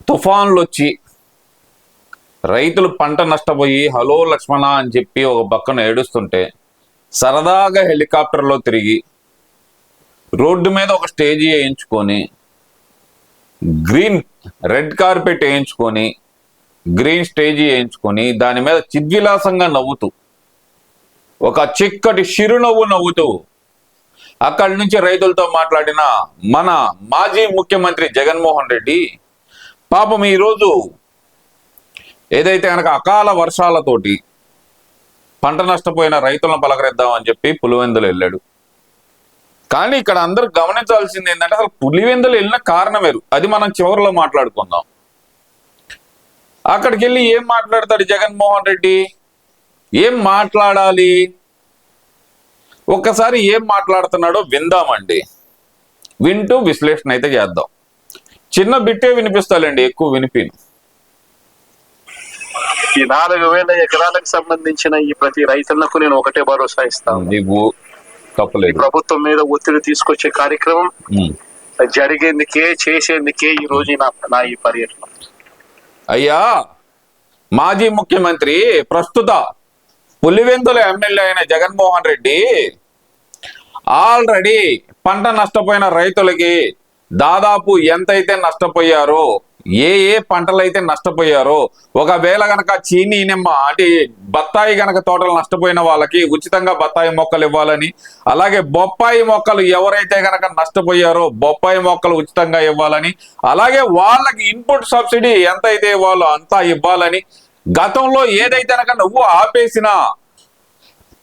తుఫాన్లు వచ్చి రైతులు పంట నష్టపోయి హలో లక్ష్మణ అని చెప్పి ఒక పక్కన ఏడుస్తుంటే సరదాగా హెలికాప్టర్లో తిరిగి రోడ్డు మీద ఒక స్టేజీ వేయించుకొని రెడ్ కార్పెట్ వేయించుకొని గ్రీన్ స్టేజీ వేయించుకొని దాని మీద చిద్విలాసంగా నవ్వుతూ ఒక చిక్కటి చిరునవ్వు నవ్వుతూ అక్కడి నుంచి రైతులతో మాట్లాడిన మన మాజీ ముఖ్యమంత్రి జగన్మోహన్ రెడ్డి పాపం ఈరోజు ఏదైతే కనుక అకాల వర్షాలతోటి పంట నష్టపోయిన రైతులను పలకరిద్దామని చెప్పి పులివెందులు వెళ్ళాడు. కానీ ఇక్కడ అందరూ గమనించాల్సింది ఏంటంటే అసలు పులివెందులు వెళ్ళిన కారణం వేరు, అది మనం చివరిలో మాట్లాడుకుందాం. అక్కడికి వెళ్ళి ఏం మాట్లాడతాడు జగన్మోహన్ రెడ్డి, ఏం మాట్లాడాలి, ఒక్కసారి ఏం మాట్లాడుతున్నాడో విందామండి. వింటూ విశ్లేషణ అయితే చేద్దాం. చిన్న బిట్టే వినిపిస్తాలండి, ఎక్కువ వినిపిను. ఈ 4,000 ఎకరాలకు సంబంధించిన ఈ ప్రతి రైతులకు నేను ఒకటే భరోసా ఇస్తాను, నీవు తప్పలేదు. ప్రభుత్వం మీద ఒత్తిడి తీసుకొచ్చే కార్యక్రమం జరిగేందుకే చేసేందుకే ఈ రోజు నా ఈ పర్యటన. అయ్యా మాజీ ముఖ్యమంత్రి ప్రస్తుత పులివెందుల ఎమ్మెల్యే అయిన జగన్మోహన్ రెడ్డి ఆల్రెడీ పంట నష్టపోయిన రైతులకి దాదాపు ఎంతైతే నష్టపోయారో, ఏ పంటలైతే నష్టపోయారో, ఒకవేళ గనక చీనీ నిమ్మ అంటే బత్తాయి గనక తోటలు నష్టపోయిన వాళ్ళకి ఉచితంగా బత్తాయి మొక్కలు ఇవ్వాలని, అలాగే బొప్పాయి మొక్కలు ఎవరైతే గనక నష్టపోయారో బొప్పాయి మొక్కలు ఉచితంగా ఇవ్వాలని, అలాగే వాళ్ళకి ఇన్పుట్ సబ్సిడీ ఎంతైతే ఇవ్వాలో అంతా ఇవ్వాలని, గతంలో ఏదైతే కనుక నువ్వు ఆపేసిన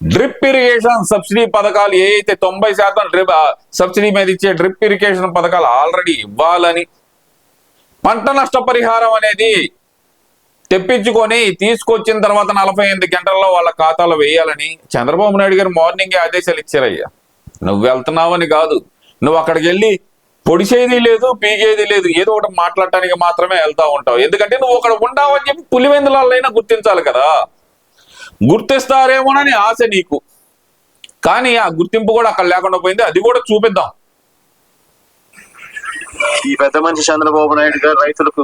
డ్రిప్ ఇరిగేషన్ సబ్సిడీ పథకాలు ఏదైతే 90% సబ్సిడీ మీద ఇచ్చే డ్రిప్ ఇరిగేషన్ పథకాలు ఆల్రెడీ ఇవ్వాలని, పంట నష్టపరిహారం అనేది తెప్పించుకొని తీసుకొచ్చిన తర్వాత 48 గంటల్లో వాళ్ళ ఖాతాలో వేయాలని చంద్రబాబు నాయుడు గారు మార్నింగే ఆదేశాలు ఇచ్చారయ్యా. నువ్వు వెళ్తున్నావని కాదు, నువ్వు అక్కడికి వెళ్ళి పొడిచేది లేదు, పీకేది లేదు, ఏదో ఒకటి మాట్లాడటానికి మాత్రమే వెళ్తా ఉంటావు. ఎందుకంటే నువ్వు అక్కడ ఉండవని చెప్పి పులివెందులైనా గుర్తించాలి కదా. గుర్తిస్తారేమోనని ఆశ నీకు, కానీ ఆ గుర్తింపు కూడా అక్కడ లేకుండా పోయింది. అది కూడా చూపిద్దాం. ఈ పెద్ద మనిషి చంద్రబాబు నాయుడు గారు రైతులకు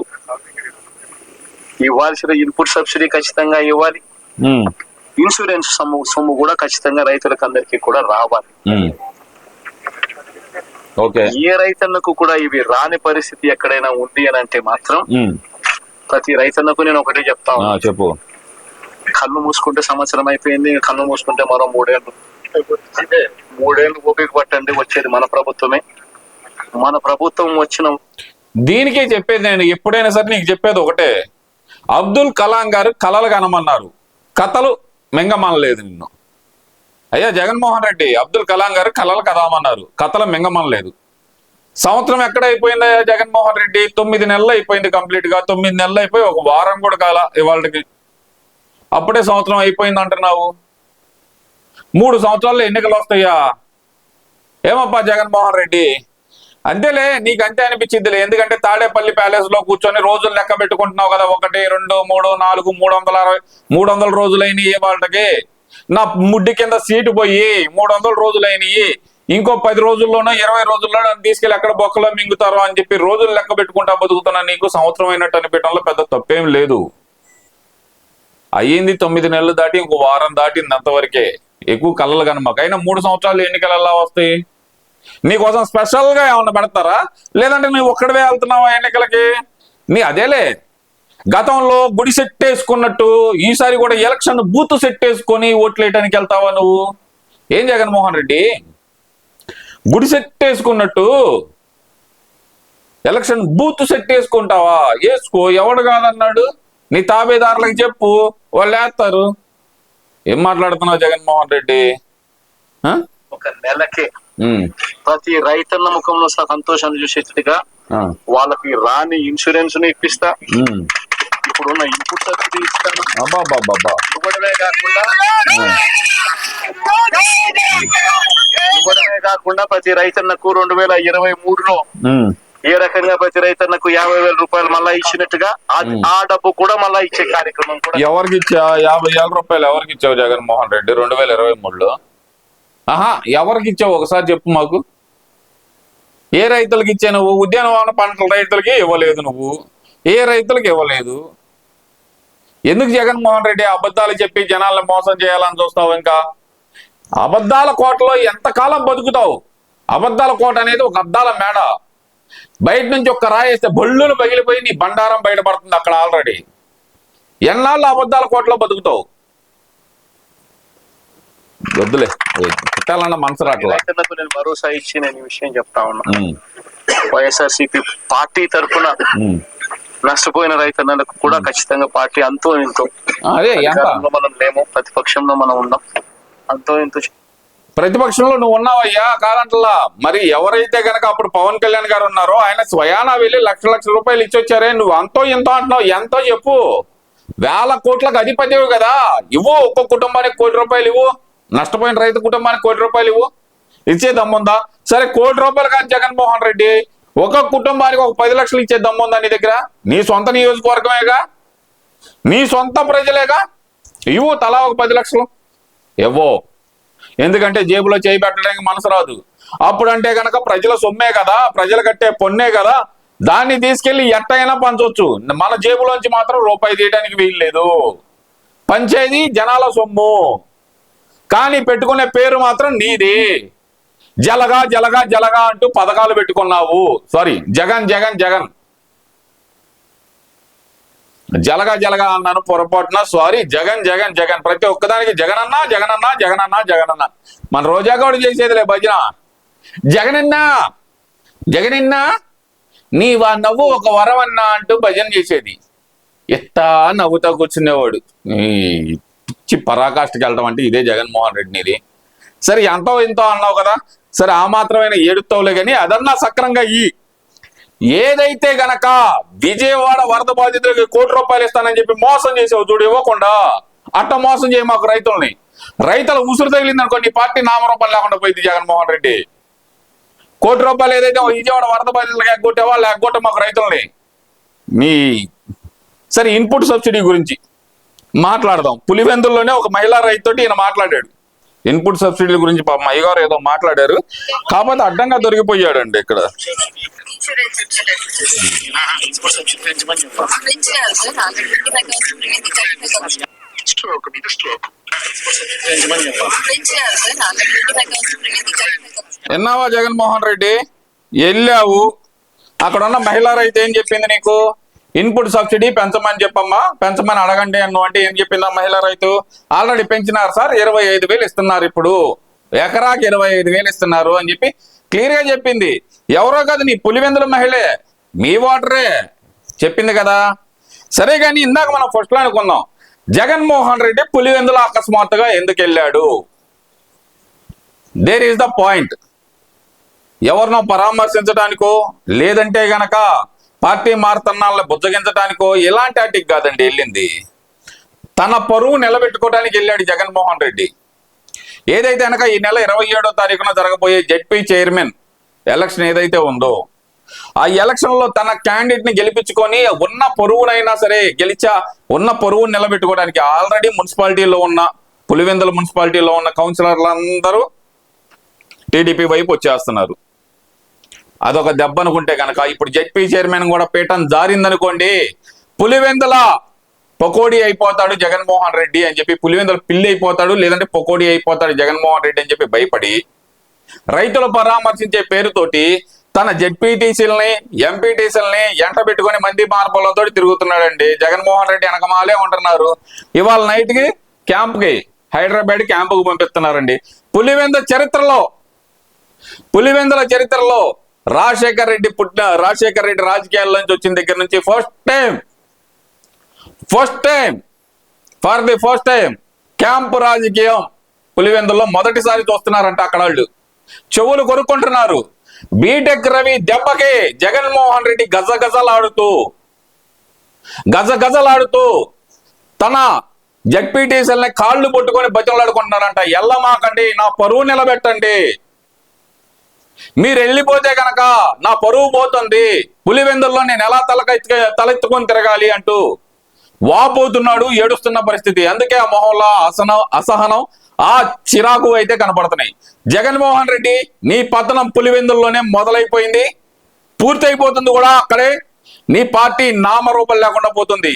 ఇవ్వాల్సిన ఇన్పుట్ సబ్సిడీ ఖచ్చితంగా ఇవ్వాలి, ఇన్సూరెన్స్ సొమ్ము కూడా ఖచ్చితంగా రైతులకు అందరికీ కూడా రావాలి. ఏ రైతన్నకు కూడా ఇవి రాని పరిస్థితి ఎక్కడైనా ఉంది అని అంటే మాత్రం ప్రతి రైతన్నకు నేను ఒకటే చెప్తాను, చెప్పు. కళ్ళు మూసుకుంటే సంవత్సరం అయిపోయింది, కళ్ళు మూసుకుంటే మరో 3 ఏళ్ళు ఓపిక పట్టండి, వచ్చేది మన ప్రభుత్వమే. మన ప్రభుత్వం వచ్చిన దీనికే చెప్పేది నేను ఎప్పుడైనా సరే నీకు చెప్పేది ఒకటే, అబ్దుల్ కలాం గారు కలలు కనమన్నారు, కథలు మింగమనలేదు నిన్ను. అయ్యా జగన్మోహన్ రెడ్డి, అబ్దుల్ కలాం గారు కలలు కదామన్నారు, కథలు మింగమనలేదు. సంవత్సరం ఎక్కడ అయిపోయిందా జగన్మోహన్ రెడ్డి? 9 నెలలు అయిపోయింది కంప్లీట్ గా. 9 నెలలు అయిపోయి ఒక వారం కూడా కాల ఇవాళకి, అప్పుడే సంవత్సరం అయిపోయింది అంటున్నావు. 3 సంవత్సరాల్లో ఎన్నికలు వస్తాయా? ఏమప్పా జగన్మోహన్ రెడ్డి? అంతేలే, నీకు అంతే అనిపించిందిలే. ఎందుకంటే తాడేపల్లి ప్యాలెస్ లో కూర్చొని రోజులు లెక్క పెట్టుకుంటున్నావు కదా, 1 2 3 4 360 300 రోజులైనవి వాళ్ళకి. నా ముడ్డి కింద సీటు పోయి 300 రోజులైనవి, ఇంకో 10 రోజుల్లోనో 20 రోజుల్లో నన్ను తీసుకెళ్ళి ఎక్కడ బొక్కలో మింగుతారో అని చెప్పి రోజులు లెక్క పెట్టుకుంటా బతుకుతున్నా. నీకు సంవత్సరం అయినట్టు అనిపించడంలో పెద్ద తప్పేం లేదు. అయ్యింది 9 నెలలు దాటి ఇంకో వారం దాటింది, అంతవరకే. ఎక్కువ కలలు కనమాక. అయినా 3 సంవత్సరాలు ఎన్నికలు ఎలా వస్తాయి? నీకోసం స్పెషల్ గా ఏమన్నా పెడతారా, లేదంటే నువ్వు ఒక్కడవే వెళ్తున్నావా ఎన్నికలకి? అదేలే, గతంలో గుడి సెట్ వేసుకున్నట్టు ఈసారి కూడా ఎలక్షన్ బూత్ సెట్ వేసుకొని ఓట్లు వేయడానికి వెళ్తావా నువ్వు? ఏం జగన్మోహన్ రెడ్డి, గుడి సెట్ వేసుకున్నట్టు ఎలక్షన్ బూత్ సెట్ వేసుకుంటావా? వేసుకో, ఎవడు కాదన్నాడు? నీ తాబేదారులకు చెప్పు, వాళ్ళు వేస్తారు. ఏం మాట్లాడుతున్నావు జగన్మోహన్ రెడ్డి? ఒక నెలకే ప్రతి రైతన్న ముఖంలో సంతోషాన్ని చూసేట్టుగా వాళ్ళకి రాని ఇన్సూరెన్స్ ను ఇప్పిస్తా, ఇప్పుడున్న ఇన్పుట్ సబ్సిడీ ఇస్తాను. ఇవ్వడమే కాకుండా ప్రతి రైతన్నకు 2023లో ఏ రకంగా ప్రతి రైతన్నకు 50,000 రూపాయలు మళ్ళా ఇచ్చినట్టుగా ఆ డబ్బు కూడా మళ్ళా ఇచ్చే కార్యక్రమం కూడా. ఎవరికి ఇచ్చా? 50,000 రూపాయలు ఎవరికి ఇచ్చావు జగన్మోహన్ రెడ్డి 2023లో? ఎవరికి ఇచ్చావు ఒకసారి చెప్పు మాకు. ఏ రైతులకి ఇచ్చా నువ్వు? ఉద్యానవన పంటల రైతులకి ఇవ్వలేదు నువ్వు. ఏ రైతులకు ఇవ్వలేదు. ఎందుకు జగన్మోహన్ రెడ్డి అబద్ధాలు చెప్పి జనాలను మోసం చేయాలని చూస్తావు? ఇంకా అబద్ధాల కోటలో ఎంతకాలం బతుకుతావు? అబద్ధాల కోట అనేది ఒక అద్దాల మేడ. బయట నుంచి ఒక్క రాయేస్తే బళ్ళులు పగిలిపోయి నీ బండారం బయటపడుతుంది అక్కడ ఆల్రెడీ. ఎన్నాళ్ళు అబద్ధాల కోటలో బతుకుతావు? వద్దులే, పెట్టాలన్న మనసు రాట్లా. నేను భరోసా ఇచ్చి నేను ఈ విషయం చెప్తా ఉన్నా. వైఎస్ఆర్సీపీ పార్టీ తరఫున నష్టపోయిన రైతన్నలకు కూడా ఖచ్చితంగా పార్టీ అంతో ఇంతో, అదే మనం లేము, ప్రతిపక్షంలో మనం ఉన్నాం, అంతో ఇంతో. ప్రతిపక్షంలో నువ్వు ఉన్నావయ్యా, కాదంటలా. మరి ఎవరైతే గనక అప్పుడు పవన్ కళ్యాణ్ గారు ఉన్నారో ఆయన స్వయానా వెళ్ళి లక్షల రూపాయలు ఇచ్చొచ్చారే, నువ్వు అంతో ఎంతో అంటున్నావు. ఎంతో చెప్పు. 1000 కోట్లకు అధిపతివి కదా, ఇవ్వు. ఒక్కొక్క కుటుంబానికి 1 కోటి రూపాయలు ఇవ్వు. నష్టపోయిన రైతు కుటుంబానికి 1 కోటి రూపాయలు ఇవ్వు. ఇచ్చే దమ్ముందా? సరే 1 కోటి రూపాయలు కాదు జగన్మోహన్ రెడ్డి, ఒక్కొక్క కుటుంబానికి ఒక 10 లక్షలు ఇచ్చే దమ్ముందా నీ దగ్గర? నీ సొంత నియోజకవర్గమేగా, నీ సొంత ప్రజలేగా. ఇవ్వు, తలా ఒక 10 లక్షలు ఇవ్వు. ఎందుకంటే జేబులో చేయి పెట్టడానికి మనసు రాదు. అప్పుడంటే గనక ప్రజల సొమ్మే కదా, ప్రజలు కట్టే పొన్నే కదా, దాన్ని తీసుకెళ్లి ఎట్టయినా పంచవచ్చు. మన జేబులోంచి మాత్రం రూపాయి తీయడానికి వీల్లేదు. పంచేది జనాల సొమ్ము, కానీ పెట్టుకునే పేరు మాత్రం నీది. జలగా జలగా జలగా అంటూ పథకాలు పెట్టుకున్నావు. సారీ, జగన్ జగన్ జగన్ జలగా జలగా అన్నాను పొరపాటున, సారీ. జగన్ జగన్ జగన్, ప్రతి ఒక్కదానికి జగనన్నా జగనన్నా జగనన్నా జగనన్నా. మన రోజా కూడా చేసేదిలే భజన. జగనన్నా జగనన్నా నీ నవ్వు ఒక వరం అన్నా అంటూ భజన చేసేది. ఎత్తా నవ్వుతా కూర్చునేవాడు. పిచ్చి పరాకాష్ఠకి వెళ్ళడం అంటే ఇదే జగన్మోహన్ రెడ్డినిది. సరే ఎంతో ఎంతో అన్నావు కదా, సరే ఆ మాత్రమైన ఏడుతావులే కానీ అదన్నా సక్రంగా ఏదైతే గనక విజయవాడ వరద బాధితులకి 1 కోటి రూపాయలు ఇస్తానని చెప్పి మోసం చేసావు చూడు, ఇవ్వకుండా. అట్ట మోసం చేయ మాకు రైతుల్ని. రైతుల ఉసురు తగిలింది అనుకో, నీ పార్టీ నామరూపం లేకుండా పోయింది జగన్మోహన్ రెడ్డి. 1 కోటి రూపాయలు ఏదైతే విజయవాడ వరద బాధితులకు ఎగ్గొట్టావో లేకపోతే మాకు రైతుల్ని. మీ సరే ఇన్పుట్ సబ్సిడీ గురించి మాట్లాడదాం. పులివెందుల్లోనే ఒక మహిళా రైతుతోటి ఈయన మాట్లాడాడు ఇన్పుట్ సబ్సిడీ గురించి. పాపం అయ్యగారు ఏదో మాట్లాడారు, కాకపోతే అడ్డంగా దొరికిపోయాడండి ఇక్కడ. విన్నావా జగన్మోహన్ రెడ్డి? వెళ్ళావు, అక్కడ ఉన్న మహిళా రైతు ఏం చెప్పింది నీకు? ఇన్పుట్ సబ్సిడీ పెంచమని చెప్పమ్మా, పెంచమని అడగండి అన్ను అంటే ఏం చెప్పిందా మహిళా రైతు? ఆల్రెడీ పెంచినారు సార్, 25,000 ఇస్తున్నారు, ఇప్పుడు ఎకరాకి 25,000 ఇస్తున్నారు అని చెప్పి క్లియర్ గా చెప్పింది. ఎవరో కాదు, నీ పులివెందుల మహిళే, మీ ఓటరే చెప్పింది కదా. సరే కానీ ఇందాక మనం ఫస్ట్ లో అనుకున్నాం, జగన్మోహన్ రెడ్డి పులివెందుల అకస్మాత్తుగా ఎందుకు వెళ్ళాడు? There is the point. ఎవరినో పరామర్శించడానికో లేదంటే గనక పార్టీ మారుతన్నాళ్ళని బుజ్జగించడానికో ఇలాంటి వాటికి కాదండి వెళ్ళింది. తన పరువు నిలబెట్టుకోవడానికి వెళ్ళాడు జగన్మోహన్ రెడ్డి. ఏదైతే కనుక ఈ నెల 27వ తారీఖున జరగబోయే జెడ్పీ చైర్మన్ ఎలక్షన్ ఏదైతే ఉందో, ఆ ఎలక్షన్ లో తన క్యాండిడేట్ ని గెలిపించుకొని ఉన్న పొరువునైనా సరే ఉన్న పొరువును నిలబెట్టుకోవడానికి ఆల్రెడీ మున్సిపాలిటీలో ఉన్న పులివెందుల మున్సిపాలిటీలో ఉన్న కౌన్సిలర్లందరూ టీడీపీ వైపు వచ్చేస్తున్నారు. అదొక దెబ్బ అనుకుంటే కనుక ఇప్పుడు జెడ్పీ చైర్మన్ కూడా పీఠం జారిందనుకోండి, పులివెందుల పకోడీ అయిపోతాడు జగన్మోహన్ రెడ్డి అని చెప్పి, పులివెందుల పిల్లి అయిపోతాడు లేదంటే పకోడీ అయిపోతాడు జగన్మోహన్ రెడ్డి అని చెప్పి భయపడి రైతులు పరామర్శించే పేరుతోటి తన జెడ్పీటీసీలని ఎంపీటీసీలని ఎంట పెట్టుకుని మంది మార్పులతో తిరుగుతున్నాడండి జగన్మోహన్ రెడ్డి. వెనకమాలే ఉంటున్నారు. ఇవాళ నైట్ కి క్యాంప్కి హైదరాబాద్ క్యాంపుకు పంపిస్తున్నారండి. పులివెందుల చరిత్రలో రాజశేఖర్ రెడ్డి రాజకీయాల నుంచి వచ్చిన దగ్గర నుంచి ఫస్ట్ టైం క్యాంపు రాజకీయం పులివెందుల్లో మొదటిసారి చూస్తున్నారంట. అక్కడ వాళ్ళు చెవులు కొరుక్కుంటున్నారు. బీటెక్ రవి దెబ్బకి జగన్మోహన్ రెడ్డి గజగజలాడుతూ తన జడ్పీటీసీలని కాళ్ళు పట్టుకొని బతిలాడుకుంటున్నారంట. ఎల్లమాకండి, నా పరువు నిలబెట్టండి, మీరు వెళ్ళిపోతే గనక నా పరువు పోతుంది, పులివెందుల్లో నేను ఎలా తలెత్తుకొని తిరగాలి అంటూ వాపోతున్నాడు. ఏడుస్తున్న పరిస్థితి. అందుకే ఆ మొహంలో అసహనం ఆ చిరాకు అయితే కనపడుతున్నాయి. జగన్మోహన్ రెడ్డి నీ పతనం పులివెందుల్లోనే మొదలైపోయింది, పూర్తయిపోతుంది కూడా అక్కడే. నీ పార్టీ నామరూపం లేకుండా పోతుంది.